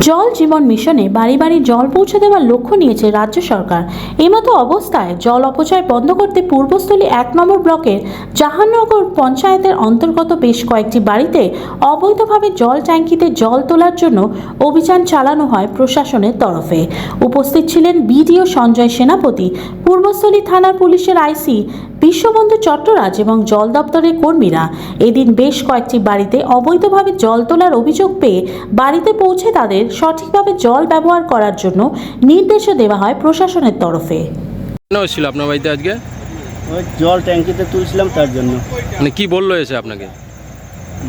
জল জীবন মিশনে বাড়ি বাড়ি জল পৌঁছে দেওয়ার লক্ষ্য নিয়েছে রাজ্য সরকার। এমতো অবস্থায় জল অপচয় বন্ধ করতে পূর্বস্থলী ১ নম্বর ব্লকের জাহাননগর পঞ্চায়েতের অন্তর্গত বেশ কয়েকটি বাড়িতে অবৈধভাবে জল ট্যাঙ্কিতে জল তোলার জন্য অভিযান চালানো হয় প্রশাসনের তরফে। উপস্থিত ছিলেন বিডিও সঞ্জয় সেনাপতি, পূর্বস্থলী থানার পুলিশের আইসি বিশ্ববন্ধু চট্টরাজ এবং জল দপ্তরের কর্মীরা। এদিন বেশ কয়েকটি বাড়িতে অবৈধভাবে জল তোলার অভিযোগ পেয়ে বাড়িতে পৌঁছে তাদের সঠিকভাবে জল ব্যবহার করার জন্য নির্দেশও দেওয়া হয় প্রশাসনের তরফে। কেন ছিল আপনার বাড়িতে আজকে? ওই জল ট্যাঙ্কিতে তুলছিলাম তার জন্য। মানে কি বললো এসে আপনাকে?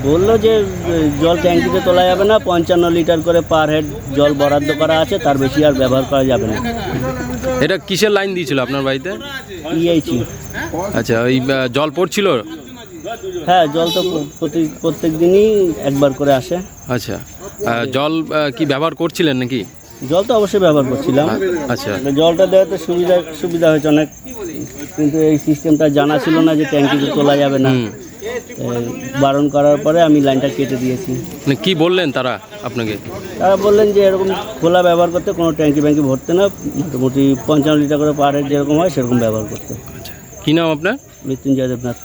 বললো যে জল ট্যাঙ্কিতে তোলা যাবে না, ৫৫ লিটার করে পার হেড জল বরাদ্দ করা আছে, তার বেশি আর ব্যবহার করা যাবে না। এটা কিসের লাইন দিয়েছিল আপনার বাড়িতে? ইয়েছি। আচ্ছা, ওই জল পড়ছিল? হ্যাঁ, জল তো প্রত্যেক দিনই একবার করে আসে। আচ্ছা, জল কি ব্যবহার করছিলেন নাকি? জল তো অবশ্যই ব্যবহার করছিলাম। আচ্ছা, জলটা দেওয়াতে সুবিধা হয়েছে অনেক, কিন্তু এই সিস্টেমটা জানা ছিল না যে ট্যাঙ্কিতে তোলা যাবে না। বারণ করার পরে আমি লাইনটা কেটে দিয়েছি। মানে কি বললেন তারা আপনাকে? তারা বললেন যে এরকম খোলা ব্যবহার করতে, কোনো ট্যাঙ্কি ব্যাঙ্কি ভরতে না, মোটামুটি ৫৫ লিটার করে পার হেড যেরকম হয় সেরকম ব্যবহার করতে। আচ্ছা, কী নাম আপনার? মৃত্যুঞ্জয় দেবনাথ।